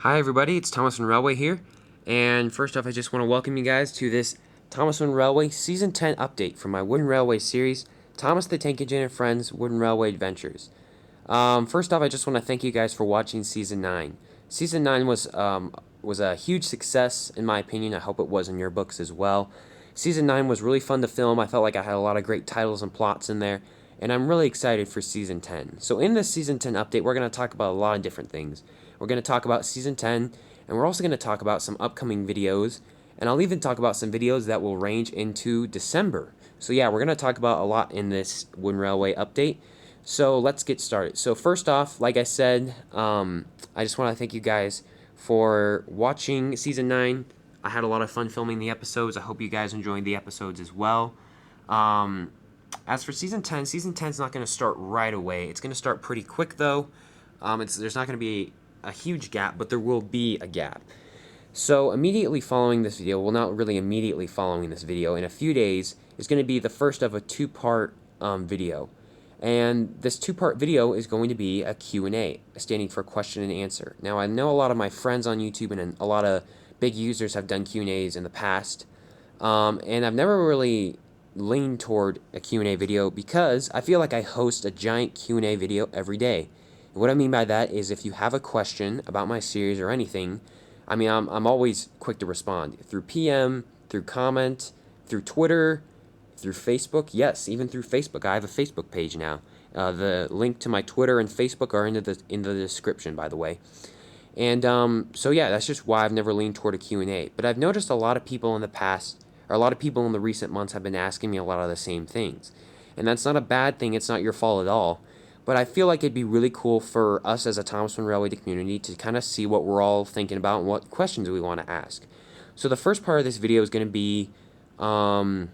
Hi everybody, it's ThomasWoodenRailway here, and first off I just want to welcome you guys to this ThomasWoodenRailway Season 10 update from my Wooden Railway series, Thomas the Tank Engine and Friends Wooden Railway Adventures. First off I just want to thank you guys for watching Season 9. Season 9 was a huge success in my opinion. I hope it was in your books as well. Season 9 was really fun to film. I felt like I had a lot of great titles and plots in there, and I'm really excited for Season 10. So in this Season 10 update we're going to talk about a lot of different things. We're going to talk about Season 10, and we're also going to talk about some upcoming videos, and I'll even talk about some videos that will range into December. So yeah, we're going to talk about a lot in this Wooden Railway update. So let's get started. So first off, like I said, I just want to thank you guys for watching Season 9. I had a lot of fun filming the episodes. I hope you guys enjoyed the episodes as well. As for Season 10 is not going to start right away. It's going to start pretty quick though. There's not going to be a huge gap, but there will be a gap. So immediately following this video, well, not really immediately following this video, in a few days is going to be the first of a two-part video. And this two-part video is going to be a Q&A, standing for question and answer. Now, I know a lot of my friends on YouTube and a lot of big users have done Q&As in the past, and I've never really leaned toward a Q&A video because I feel like I host a giant Q&A video every day. What I mean by that is if you have a question about my series or anything, I'm always quick to respond. Through PM, through comment, through Twitter, through Facebook. Yes, even through Facebook. I have a Facebook page now. The link to my Twitter and Facebook are in the description, by the way. And so yeah, that's just why I've never leaned toward a Q&A. But I've noticed a lot of people in the past, or a lot of people in the recent months have been asking me a lot of the same things. And that's not a bad thing. It's not your fault at all. But I feel like it'd be really cool for us as a Thomas Wooden Railway community to kind of see what we're all thinking about and what questions we want to ask. So the first part of this video is going to be, the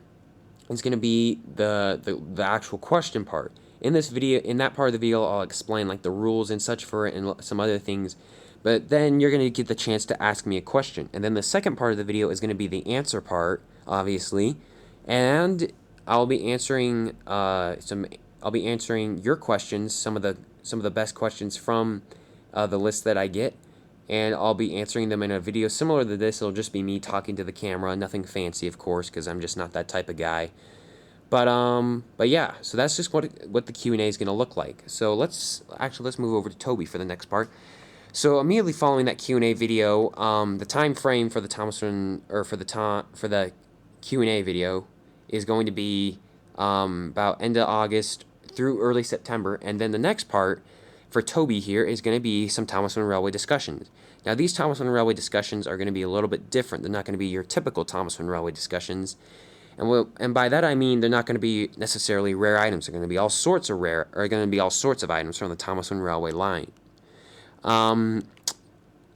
actual question part. In this video, in that part of the video, I'll explain like the rules and such for it and some other things. But then you're going to get the chance to ask me a question. And then the second part of the video is going to be the answer part, obviously, and I'll be answering I'll be answering your questions, some of the best questions from the list that I get, and I'll be answering them in a video similar to this. It'll just be me talking to the camera, nothing fancy, of course, because I'm just not that type of guy. But yeah, so that's just what the Q&A is going to look like. So let's move over to Toby for the next part. So immediately following that Q&A video, the time frame for the for the Q&A video is going to be about end of August through early September, and then the next part for Toby here is going to be some Thomas Wooden Railway discussions. Now these Thomas Wooden Railway discussions are going to be a little bit different. They're not going to be your typical Thomas Wooden Railway discussions, and by that I mean they're not going to be necessarily rare items. They're going to be all sorts of items from the Thomas Wooden Railway line.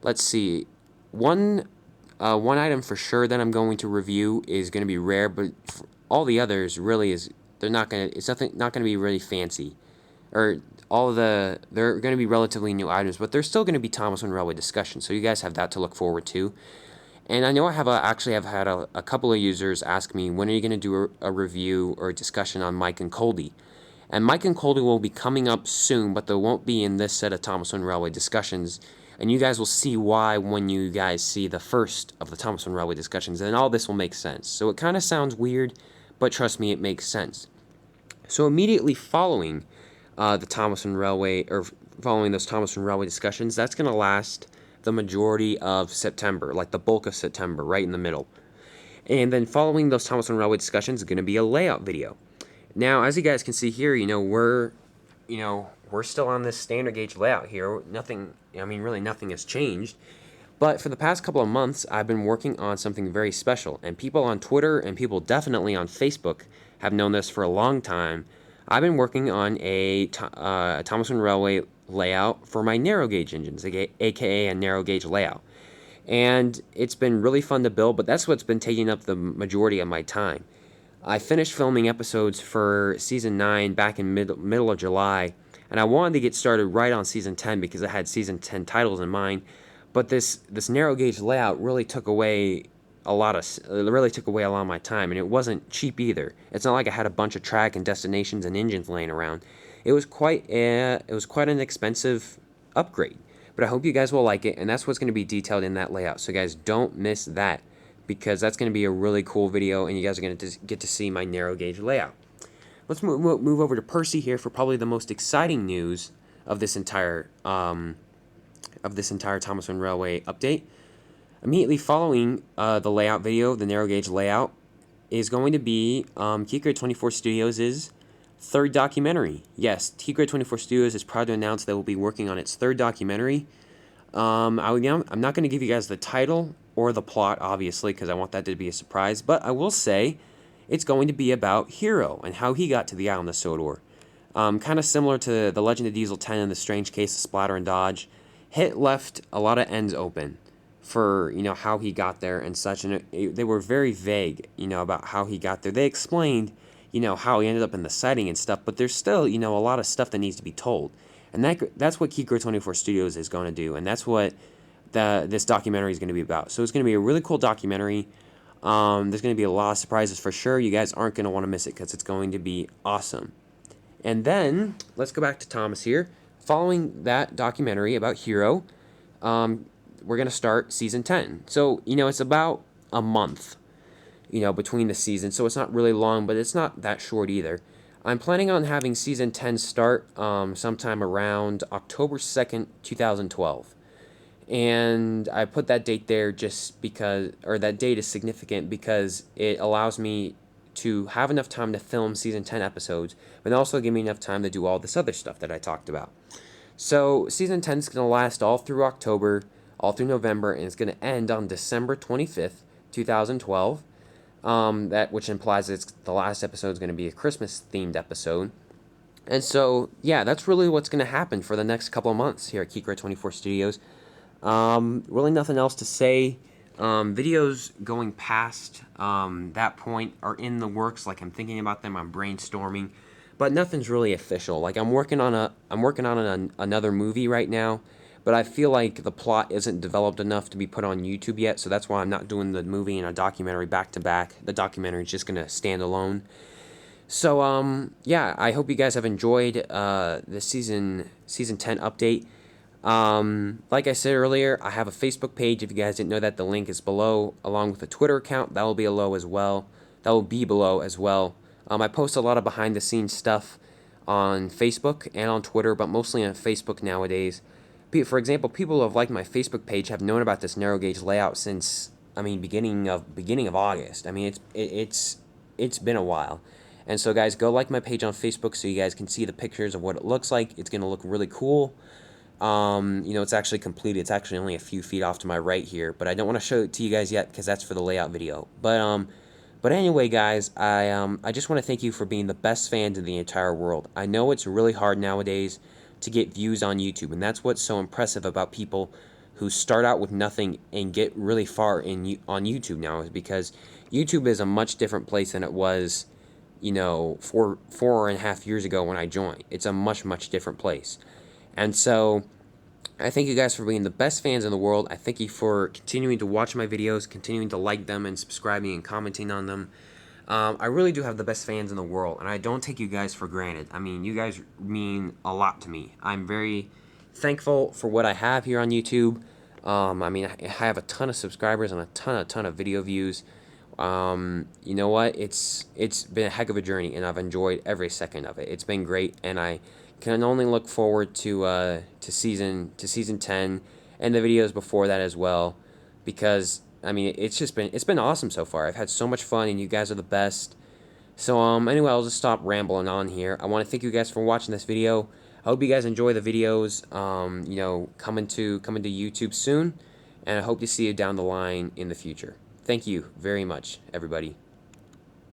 Let's see. One item for sure that I'm going to review is going to be rare, but all the others really is not going to be really fancy, or they're going to be relatively new items, but they're still going to be Thomas Wooden Railway discussions. So you guys have that to look forward to. And I know I have had a couple of users ask me, when are you going to do a review or a discussion on Mike and Coldy? And Mike and Coldy will be coming up soon, but they won't be in this set of Thomas Wooden Railway discussions. And you guys will see why when you guys see the first of the Thomas Wooden Railway discussions, and all this will make sense. So it kind of sounds weird, but trust me, it makes sense. So immediately following the Thomas Wooden Railway, or following those Thomas Wooden Railway discussions, that's going to last the majority of September, like the bulk of September, right in the middle. And then following those Thomas Wooden Railway discussions is going to be a layout video. Now, as you guys can see here, we're still on this standard gauge layout here. Really nothing has changed. But for the past couple of months, I've been working on something very special. And people on Twitter and people definitely on Facebook have known this for a long time. I've been working on a Thomas Wooden Railway layout for my narrow gauge engines, aka a narrow gauge layout. And it's been really fun to build, but that's what's been taking up the majority of my time. I finished filming episodes for Season 9 back in middle of July, and I wanted to get started right on Season 10 because I had Season 10 titles in mind, but this narrow gauge layout really took away a lot of my time, and it wasn't cheap either. It's not like I had a bunch of track and destinations and engines laying around. It was quite an expensive upgrade. But I hope you guys will like it, and that's what's going to be detailed in that layout. So guys, don't miss that, because that's going to be a really cool video, and you guys are going to get to see my narrow gauge layout. Let's move over to Percy here for probably the most exciting news of this entire Thomas Wooden Railway update. Immediately following the layout video, the narrow gauge layout, is going to be T-Grade 24 Studios' third documentary. Yes, T-Grade 24 Studios is proud to announce they will be working on its third documentary. I'm not going to give you guys the title or the plot, obviously, because I want that to be a surprise, but I will say it's going to be about Hero and how he got to the island of Sodor. Kind of similar to The Legend of Diesel 10 and The Strange Case of Splatter and Dodge. Hit left a lot of ends open for, how he got there and such, and they were very vague, about how he got there. They explained, how he ended up in the sighting and stuff, but there's still, a lot of stuff that needs to be told. And that's what Kikro 24 Studios is going to do, and that's what this documentary is going to be about. So it's going to be a really cool documentary. There's going to be a lot of surprises for sure. You guys aren't going to want to miss it because it's going to be awesome. And then, let's go back to Thomas here. Following that documentary about Hero, we're going to start Season 10. So, it's about a month, between the seasons. So it's not really long, but it's not that short either. I'm planning on having Season 10 start sometime around October 2nd, 2012. And I put that date there just because, or that date is significant because it allows me to have enough time to film Season 10 episodes, but also give me enough time to do all this other stuff that I talked about. So Season 10 is going to last all through October, all through November, and it's going to end on December 25th, 2012. Which implies that the last episode is going to be a Christmas-themed episode. And so, yeah, that's really what's going to happen for the next couple of months here at Kikra 24 Studios. Really nothing else to say. Videos going past that point are in the works. Like, I'm thinking about them, I'm brainstorming, but nothing's really official. Like, I'm working on another movie right now, but I feel like the plot isn't developed enough to be put on YouTube yet, so that's why I'm not doing the movie and a documentary back to back. The documentary is just gonna stand alone. So yeah, I hope you guys have enjoyed the season 10 update. Like I said earlier, I have a Facebook page. If you guys didn't know that, the link is below, along with a Twitter account. That will be below as well. I post a lot of behind the scenes stuff on Facebook and on Twitter, but mostly on Facebook nowadays. For example, people who have liked my Facebook page have known about this narrow gauge layout since, beginning of August. It's been a while. And so guys, go like my page on Facebook so you guys can see the pictures of what it looks like. It's going to look really cool. It's actually completed. It's actually only a few feet off to my right here, but I don't want to show it to you guys yet because that's for the layout video. But anyway, guys, I just want to thank you for being the best fans in the entire world. I know it's really hard nowadays to get views on YouTube, and that's what's so impressive about people who start out with nothing and get really far on YouTube now, is because YouTube is a much different place than it was, 4.5 years ago when I joined. It's a much different place. And so I thank you guys for being the best fans in the world. I thank you for continuing to watch my videos, continuing to like them and subscribing and commenting on them. I really do have the best fans in the world, and I don't take you guys for granted. You guys mean a lot to me. I'm very thankful for what I have here on YouTube. I have a ton of subscribers and a ton of video views. You know what? It's been a heck of a journey, and I've enjoyed every second of it. It's been great, and I can only look forward to season 10 and the videos before that as well, because it's been awesome so far. I've had so much fun, and you guys are the best. So anyway, I'll just stop rambling on here. I want to thank you guys for watching this video. I hope you guys enjoy the videos. Coming to YouTube soon, and I hope to see you down the line in the future. Thank you very much, everybody.